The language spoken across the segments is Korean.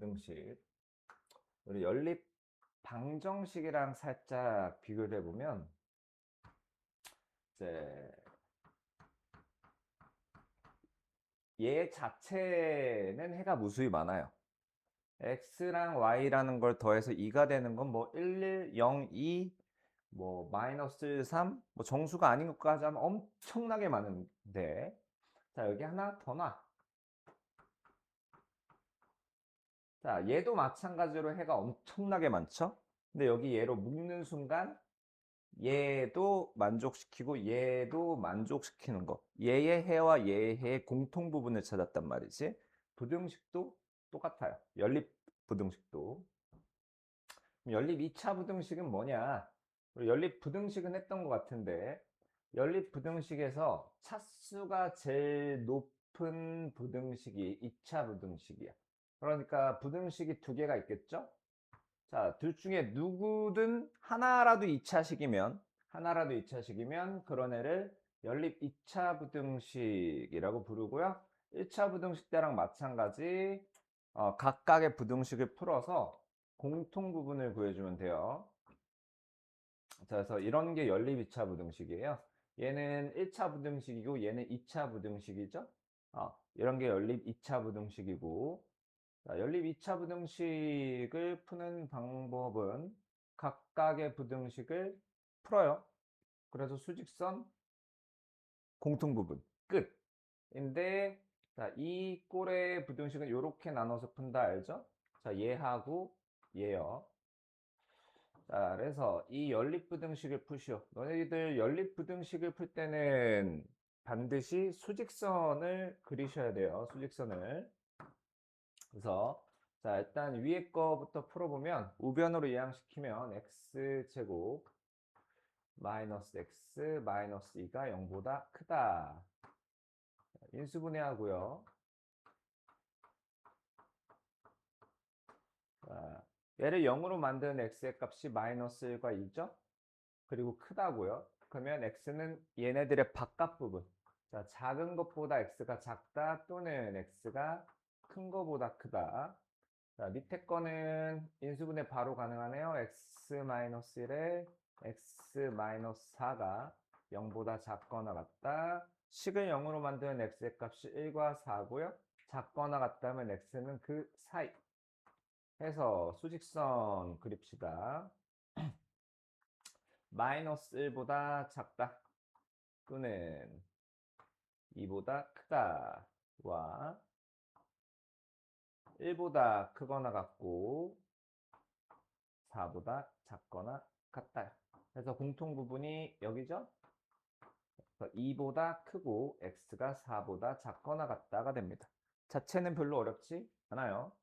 부등식. 우리 연립 방정식이랑 살짝 비교를 해보면 이제 얘 자체는 해가 무수히 많아요. x랑 y라는 걸 더해서 2가 되는 건 뭐 1, 1, 0, 2, 뭐 마이너스 1, 3, 뭐 정수가 아닌 것까지 하면 엄청나게 많은데, 자 여기 하나 더 놔. 자 얘도 마찬가지로 해가 엄청나게 많죠. 근데 여기 얘로 묶는 순간 얘도 만족시키고 얘도 만족시키는 거. 얘의 해와 얘의 해의 공통 부분을 찾았단 말이지. 부등식도 똑같아요. 연립 부등식도. 연립 2차 부등식은 뭐냐? 우리 연립 부등식은 했던 것 같은데, 연립 부등식에서 차수가 제일 높은 부등식이 2차 부등식이야. 그러니까 부등식이 두 개가 있겠죠? 자, 둘 중에 누구든 하나라도 2차식이면 그런 애를 연립 2차 부등식이라고 부르고요. 1차 부등식 때랑 마찬가지 각각의 부등식을 풀어서 공통 부분을 구해주면 돼요. 자, 그래서 이런 게 연립 2차 부등식이에요. 얘는 1차 부등식이고 얘는 2차 부등식이죠. 이런 게 연립 2차 부등식이고, 자, 연립 2차 부등식을 푸는 방법은 각각의 부등식을 풀어요. 그래서 수직선 공통부분 끝인데, 자, 이 꼴의 부등식은 이렇게 나눠서 푼다 알죠? 자, 얘하고 얘요. 자, 그래서 이 연립부등식을 푸시오. 너희들 연립부등식을 풀 때는 반드시 수직선을 그리셔야 돼요. 수직선을. 그래서 자, 일단 위에 거부터 풀어보면 우변으로 이항시키면 x제곱 마이너스 x 마이너스 2가 0보다 크다. 인수분해하고요. 자, 얘를 0으로 만드는 x의 값이 마이너스 1과 2죠? 그리고 크다고요. 그러면 x는 얘네들의 바깥 부분. 자, 작은 것보다 x가 작다 또는 x가 큰 것보다 크다. 자, 밑에 거는 인수분해 바로 가능하네요. x-1에 x-4가 0보다 작거나 같다. 식을 0으로 만드는 x의 값이 1과 4고요. 작거나 같다면 x는 그 사이. 해서 수직선 그립시다. 마이너스 1보다 작다 또는 2보다 크다 와 1보다 크거나 같고 4보다 작거나 같다. 그래서 공통 부분이 여기죠. 그래서 2보다 크고 x가 4보다 작거나 같다가 됩니다. 자체는 별로 어렵지 않아요.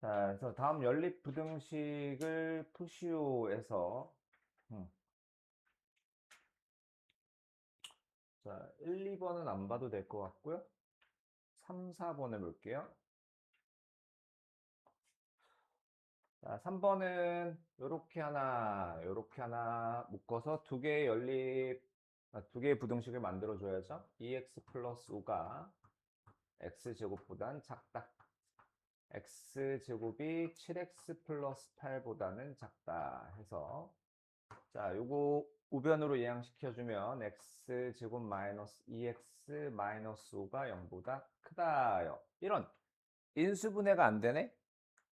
자, 그래서 다음 연립 부등식을 푸시오에서 자, 1, 2번은 안 봐도 될 것 같고요. 3, 4번 해볼게요. 자, 3번은 요렇게 하나 묶어서 두 개의 두 개의 부등식을 만들어 줘야죠. 2x 플러스 5가 x제곱보단 작다. x제곱이 7x 플러스 8보다는 작다 해서, 자, 요거 우변으로 이항시켜주면 x제곱 마이너스 2x 마이너스 5가 0보다 크다요. 이런 인수분해가 안 되네?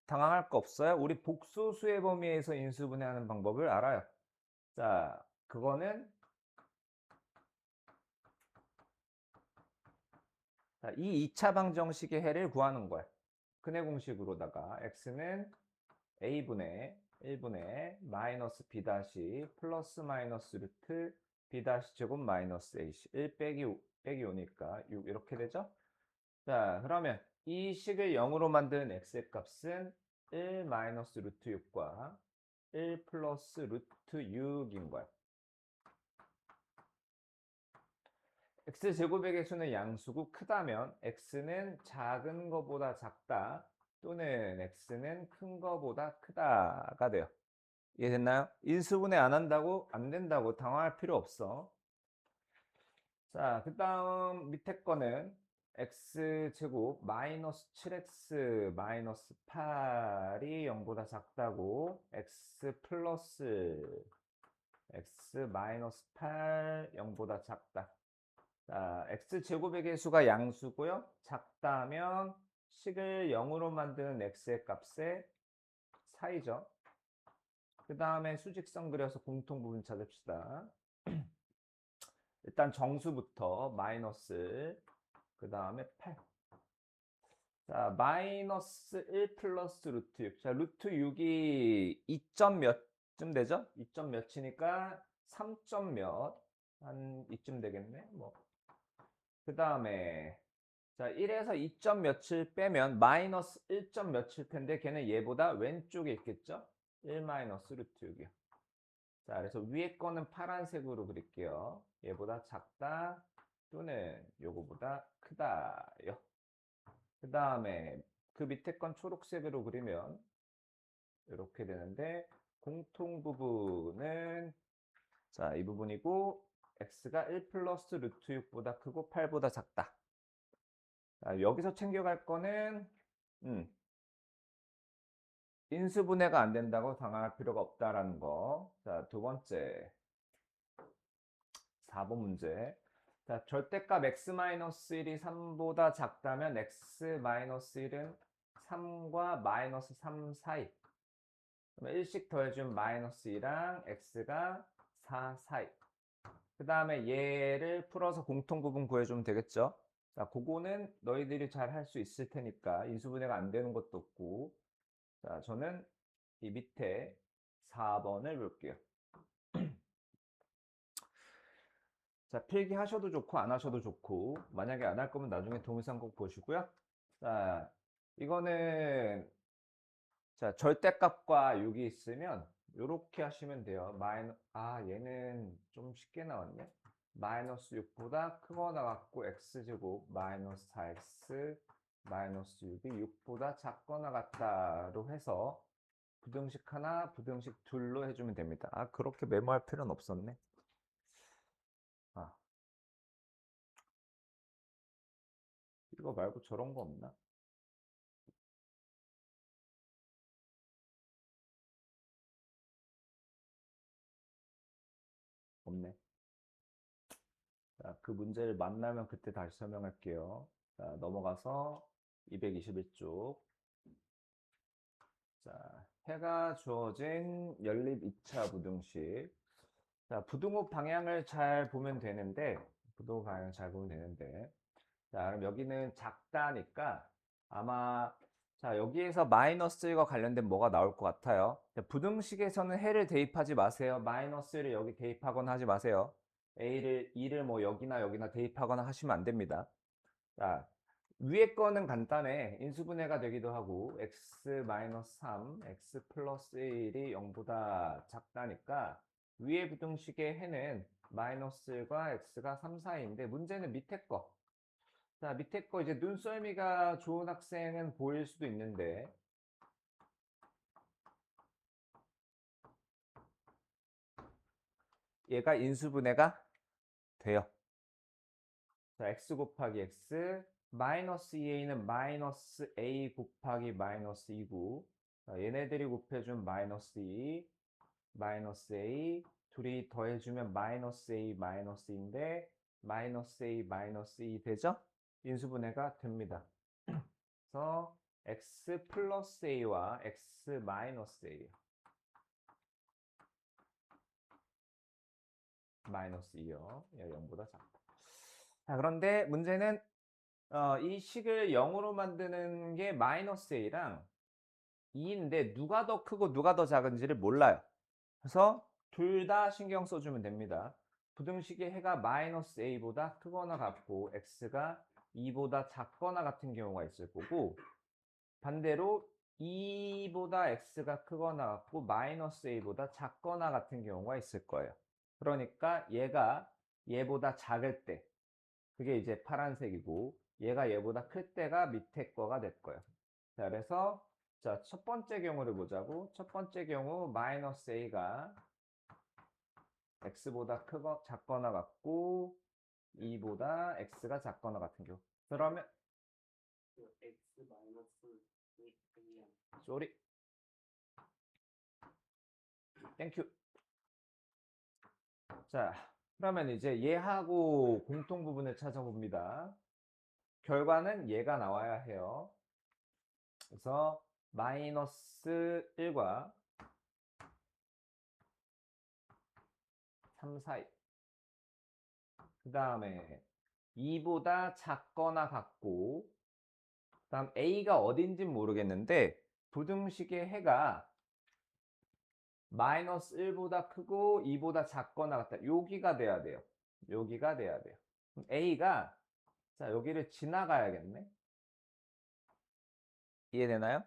당황할 거 없어요. 우리 복소수의 범위에서 인수분해하는 방법을 알아요. 자, 그거는 자, 이 2차 방정식의 해를 구하는 거야. 근해 공식으로다가 x는 a분의 1분의 마이너스 b 다시 플러스 마이너스 루트 b 다시 제곱 마이너스 ac 1 빼기 5, 빼기 5니까 6 이렇게 되죠? 자, 그러면 이 식을 0으로 만드는 x의 값은 1 마이너스 루트 6과 1 플러스 루트 6인 거야. x제곱의 개수는 양수고 크다면 x는 작은 것보다 작다 또는 x는 큰 것보다 크다가 돼요. 이해됐나요? 인수분해 안 된다고 당황할 필요 없어. 자, 그 다음 밑에 거는 x제곱 마이너스 7x 마이너스 8이 0보다 작다고 x 플러스 x 마이너스 8 0보다 작다. 자, x제곱의 개수가 양수고요. 작다면 식을 0으로 만드는 x의 값의 사이죠. 그 다음에 수직선 그려서 공통부분 찾읍시다. 일단 정수부터 마이너스 그 다음에 8. 자, 마이너스 1 플러스 루트 6. 자, 루트 6이 2점 몇쯤 되죠? 2점 몇이니까 3점 몇. 한 이쯤 되겠네. 뭐. 그 다음에 자, 1에서 2점 몇을 빼면 마이너스 1점 몇일 텐데 걔는 얘보다 왼쪽에 있겠죠? 1 마이너스 루트 6이요. 자, 그래서 위에 거는 파란색으로 그릴게요. 얘보다 작다 또는 요거보다 크다요. 그 다음에 그 밑에 건 초록색으로 그리면 이렇게 되는데 공통 부분은 자, 이 부분이고 x가 1 플러스 루트 6보다 크고 8보다 작다. 자, 여기서 챙겨갈 거는 인수분해가 안 된다고 당할 필요가 없다라는 거. 자, 두 번째 4번 문제. 자, 절대값 x-1이 3보다 작다면 x-1은 3과 마이너스 3 사이. 그러면 1씩 더해주면 마이너스 2랑 x가 4 사이. 그 다음에 얘를 풀어서 공통부분 구해주면 되겠죠. 자, 그거는 너희들이 잘 할 수 있을 테니까 인수분해가 안 되는 것도 없고. 자, 저는 이 밑에 4번을 볼게요. 자, 필기 하셔도 좋고 안 하셔도 좋고 만약에 안 할 거면 나중에 동영상 꼭 보시고요. 자, 이거는 자, 절대값과 6이 있으면 이렇게 하시면 돼요. 얘는 좀 쉽게 나왔네. 마이너스 6보다 크거나 같고 x제곱 마이너스 4x 마이너스 6이 6보다 작거나 같다로 해서 부등식 하나, 부등식 둘로 해주면 됩니다. 아, 그렇게 메모할 필요는 없었네. 아, 이거 말고 저런 거 없나? 없네. 자, 그 문제를 만나면 그때 다시 설명할게요. 자, 넘어가서 221쪽. 자, 해가 주어진 연립 2차 부등식. 자, 부등호 방향을 잘 보면 되는데, 부등호 방향을 잘 보면 되는데, 자, 그럼 여기는 작다니까 아마, 자, 여기에서 마이너스 1과 관련된 뭐가 나올 것 같아요. 자, 부등식에서는 해를 대입하지 마세요. 마이너스를 여기 대입하거나 하지 마세요. A를, 2를 뭐 여기나 여기나 대입하거나 하시면 안 됩니다. 자, 위에 거는 간단해. 인수분해가 되기도 하고 x-3, x 플러스 1이 0보다 작다니까 위에 부등식의 해는 마이너스 1과 x가 3 사이인데 문제는 밑에 거. 자, 밑에 거 이제 눈썰미가 좋은 학생은 보일 수도 있는데 얘가 인수분해가 돼요. 자, x 곱하기 x 마이너스 2a는 마이너스 a 곱하기 마이너스 2고 자, 얘네들이 곱해준 마이너스 2 마이너스 a 둘이 더해주면 마이너스 a 마이너스 2인데 마이너스 a 마이너스 2 되죠? 인수분해가 됩니다. 그래서 x 플러스 a와 x 마이너스 a 마이너스 2요. 0보다 작다. 자, 그런데 문제는 이 식을 0으로 만드는 게 마이너스 a랑 2인데 누가 더 크고 누가 더 작은지를 몰라요. 그래서 둘 다 신경 써주면 됩니다. 부등식의 해가 마이너스 a보다 크거나 같고 x가 2보다 작거나 같은 경우가 있을 거고 반대로 2보다 x가 크거나 같고 마이너스 a보다 작거나 같은 경우가 있을 거예요. 그러니까 얘가 얘보다 작을 때 그게 이제 파란색이고 얘가 얘보다 클 때가 밑에 거가 될 거예요. 자, 그래서 자, 첫 번째 경우를 보자고. 첫 번째 경우 마이너스 a가 x보다 작거나 같고 2보다 x가 작거나 같은 경우. 그러면 x 마이너스 A야. 쏘리 땡큐. 자, 그러면 이제 얘하고 공통 부분을 찾아봅니다. 결과는 얘가 나와야 해요. 그래서 마이너스 1과 3 사이. 그 다음에 2보다 작거나 같고, 그 다음 A가 어딘진 모르겠는데, 부등식의 해가 마이너스 1보다 크고 2보다 작거나 같다. 여기가 돼야 돼요. 여기가 돼야 돼요. 그럼 A가, 자, 여기를 지나가야겠네. 이해되나요?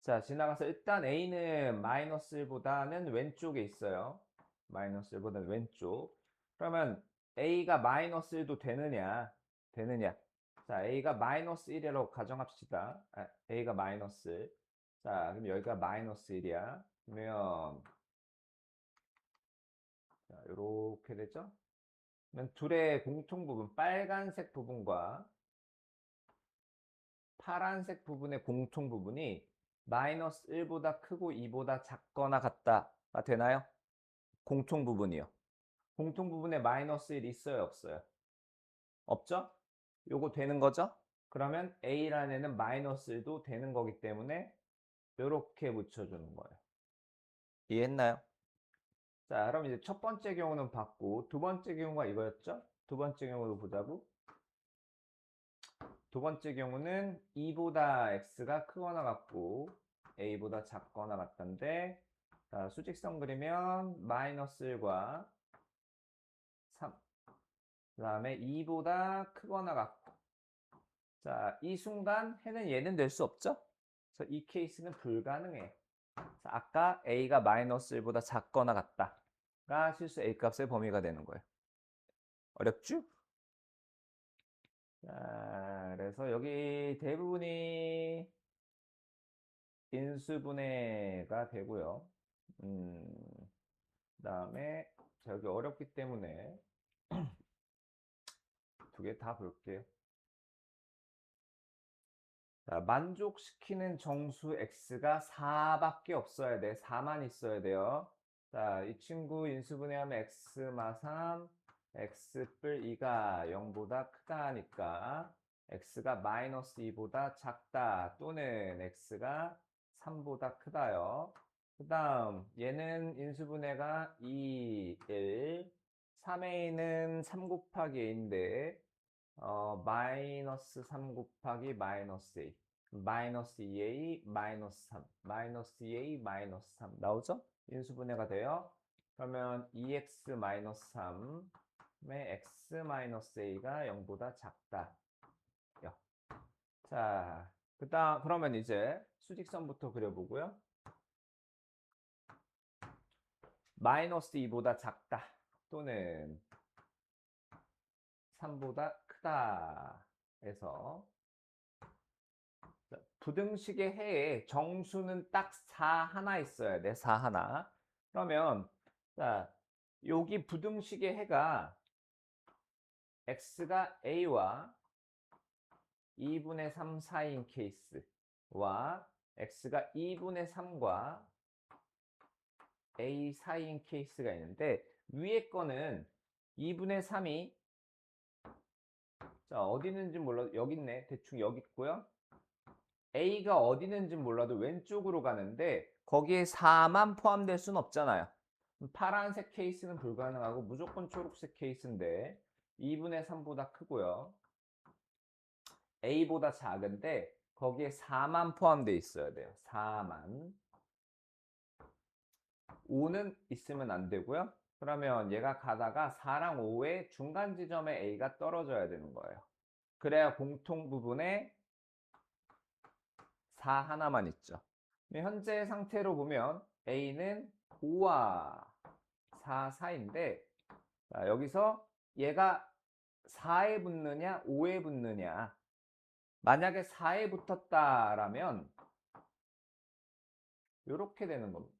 자, 지나가서 일단 A는 마이너스 1보다는 왼쪽에 있어요. 마이너스 1보다는 왼쪽. 그러면 A가 마이너스 1도 되느냐? 되느냐? 자, A가 마이너스 1이라고 가정합시다. A가 마이너스 1. 자, 그럼 여기가 마이너스 1이야. 그러면, 자, 요렇게 되죠? 그러면 둘의 공통 부분, 빨간색 부분과 파란색 부분의 공통 부분이 마이너스 1보다 크고 2보다 작거나 같다가 되나요? 공통 부분이요. 공통 부분에 마이너스 1 있어요, 없어요? 없죠? 요거 되는 거죠? 그러면 A란에는 마이너스 1도 되는 거기 때문에 이렇게 붙여주는 거예요. 이해했나요? 자, 그럼 이제 첫 번째 경우는 봤고 두 번째 경우가 이거였죠? 두 번째 경우도 보자고. 두 번째 경우는 2보다 x가 크거나 같고 a보다 작거나 같던데, 자, 수직선 그리면 마이너스 1과 3, 그 다음에 2보다 크거나 같고, 자, 이 순간 해는 얘는 될 수 없죠? 그래서 이 케이스는 불가능해. 자, 아까 a가 마이너스 1보다 작거나 같다가 실수 a 값의 범위가 되는 거예요. 어렵죠? 자, 그래서 여기 대부분이 인수분해가 되고요. 그다음에 여기 어렵기 때문에 두 개 다 볼게요. 자, 만족시키는 정수 x가 4밖에 없어야 돼. 4만 있어야 돼요. 자, 이 친구 인수분해하면 x 마 3, x 뿔 2가 0보다 크다니까 x가 마이너스 2보다 작다 또는 x가 3보다 크다요. 그 다음 얘는 인수분해가 2, 1, 3a는 3 곱하기 a인데 마이너스 3 곱하기 마이너스 a, 마이너스 2a, 마이너스 3, 마이너스 2a, 마이너스 3 나오죠? 인수분해가 돼요. 그러면 2x 마이너스 3의 x 마이너스 a가 0보다 작다. 자, 그러면 이제 수직선부터 그려보고요. 마이너스 2보다 작다 또는 3보다 크다 해서 부등식의 해에 정수는 딱 4 하나 있어야 돼. 4 하나. 그러면 자, 여기 부등식의 해가 x가 a와 2분의 3 사이인 케이스와 x가 2분의 3과 a 사이인 케이스가 있는데, 위에 거는 2분의 3이 자, 어디 있는지 몰라도 여기 있네. 대충 여기 있고요. A가 어디 있는지 몰라도 왼쪽으로 가는데 거기에 4만 포함될 수는 없잖아요. 파란색 케이스는 불가능하고 무조건 초록색 케이스인데 2분의 3보다 크고요. A보다 작은데 거기에 4만 포함되어 있어야 돼요. 4만. 5는 있으면 안 되고요. 그러면 얘가 가다가 4랑 5의 중간 지점에 A가 떨어져야 되는 거예요. 그래야 공통 부분에 4 하나만 있죠. 현재 상태로 보면 A는 5와 4 사이인데, 자, 여기서 얘가 4에 붙느냐 5에 붙느냐. 만약에 4에 붙었다라면 이렇게 되는 겁니다.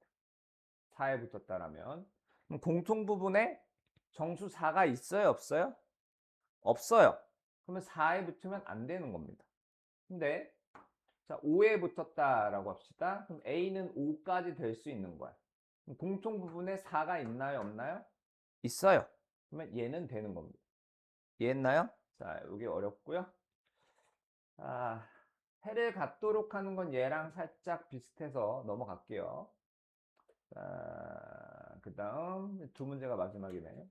4에 붙었다라면 그럼 공통 부분에 정수 4가 있어요, 없어요? 없어요. 그러면 4에 붙으면 안 되는 겁니다. 근데 자, 5에 붙었다라고 합시다. 그럼 A는 5까지 될 수 있는 거야. 그럼 공통 부분에 4가 있나요, 없나요? 있어요. 그러면 얘는 되는 겁니다. 이해했나요? 자, 여기 어렵고요. 아, 해를 갖도록 하는 건 얘랑 살짝 비슷해서 넘어갈게요. 자, 그 다음 두 문제가 마지막이네요.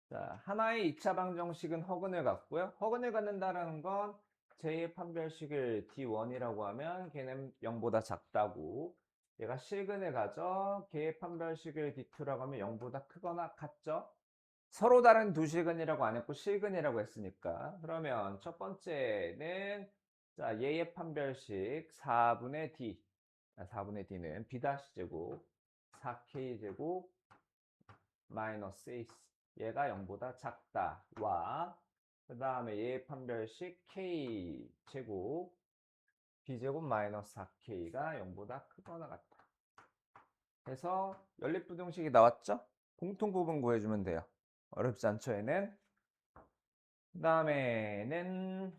자, 하나의 2차 방정식은 허근을 갖고요. 허근을 갖는다라는 건 제 판별식을 D1이라고 하면 걔는 0보다 작다고, 얘가 실근을 가져 걔의 판별식을 D2라고 하면 0보다 크거나 같죠? 서로 다른 두 실근이라고 안 했고 실근이라고 했으니까, 그러면 첫 번째는 자, 얘의 판별식 4분의 D, 4분의 D는 B-제곱 4K제곱 마이너스 A, 얘가 0보다 작다와, 그 다음에 얘의 판별식 K제곱 B제곱 마이너스 4K가 0보다 크거나 같다 해서 연립부등식이 나왔죠? 공통부분 구해주면 돼요. 어렵지 않죠, 얘는? 그 다음에는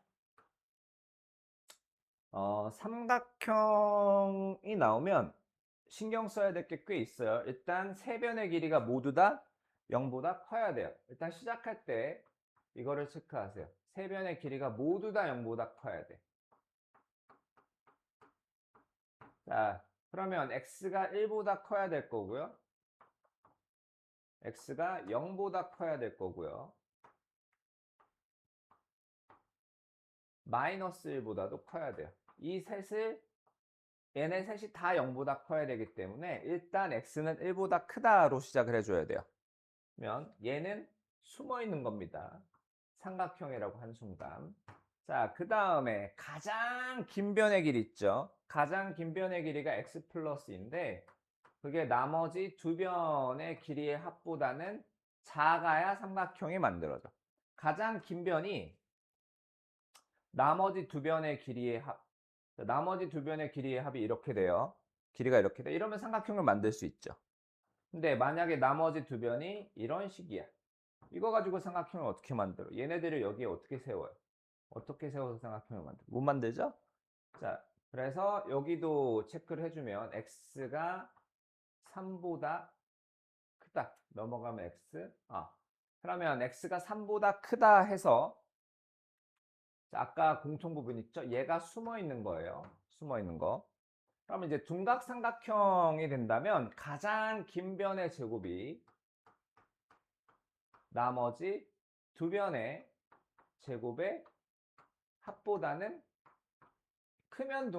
삼각형이 나오면 신경 써야 될 게 꽤 있어요. 일단 세 변의 길이가 모두 다 0보다 커야 돼요. 일단 시작할 때 이거를 체크하세요. 세 변의 길이가 모두 다 0보다 커야 돼. 자, 그러면 x가 1보다 커야 될 거고요. x가 0보다 커야 될 거고요. 마이너스 1보다도 커야 돼요. 이 셋을, 얘네 셋이 다 0보다 커야 되기 때문에 일단 x는 1보다 크다로 시작을 해줘야 돼요. 그러면 얘는 숨어 있는 겁니다. 삼각형이라고 한 순간. 자, 그 다음에 가장 긴 변의 길이 있죠. 가장 긴 변의 길이가 x 플러스인데 그게 나머지 두 변의 길이의 합보다는 작아야 삼각형이 만들어져. 가장 긴 변이 나머지 두 변의 길이의 합. 나머지 두 변의 길이의 합이 이렇게 돼요. 길이가 이렇게 돼. 이러면 삼각형을 만들 수 있죠. 근데 만약에 나머지 두 변이 이런 식이야. 이거 가지고 삼각형을 어떻게 만들어? 얘네들을 여기에 어떻게 세워요? 어떻게 세워서 삼각형을 만들어? 못 만들죠? 자, 그래서 여기도 체크를 해주면 x가 3보다 크다. 넘어가면 x. 그러면 x가 3보다 크다 해서, 자, 아까 공통 부분 있죠? 얘가 숨어 있는 거예요. 숨어 있는 거. 그러면 이제 둔각 삼각형이 된다면 가장 긴 변의 제곱이 나머지 두 변의 제곱의 합보다는 크면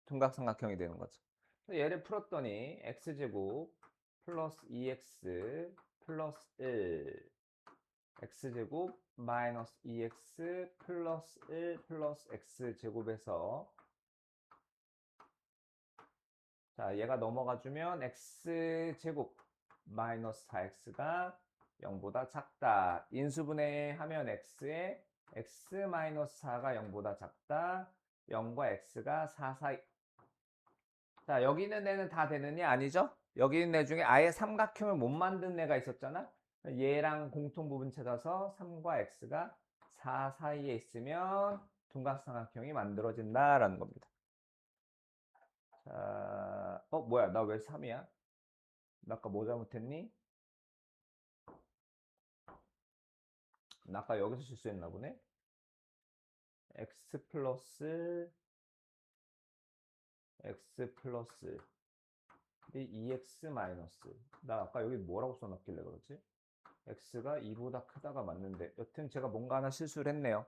둔각삼각형이 되는 거죠. 얘를 풀었더니 x제곱 플러스 2x 플러스 1, x제곱 마이너스 2x 플러스 1 플러스 x제곱에서, 자, 얘가 넘어가주면 x제곱 마이너스 4x가 0보다 작다. 인수분해하면 x에 x 마이너스 4가 0보다 작다. 0과 x가 4 사이. 자, 여기 있는 애는 다 되느냐? 아니죠? 여기 있는 애 중에 아예 삼각형을 못 만든 애가 있었잖아? 얘랑 공통 부분 찾아서 3과 x가 4 사이에 있으면 둔각삼각형이 만들어진다라는 겁니다. 자, 뭐야? 나 왜 3이야? 나 아까 뭐 잘못했니? 나 아까 여기서 실수했나 보네? x 플러스 2x 마이너스, 나 아까 여기 뭐라고 써놨길래 그러지? x가 2보다 크다가 맞는데 여튼 제가 뭔가 하나 실수를 했네요.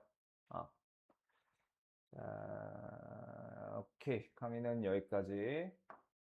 자, 오케이, 강의는 여기까지.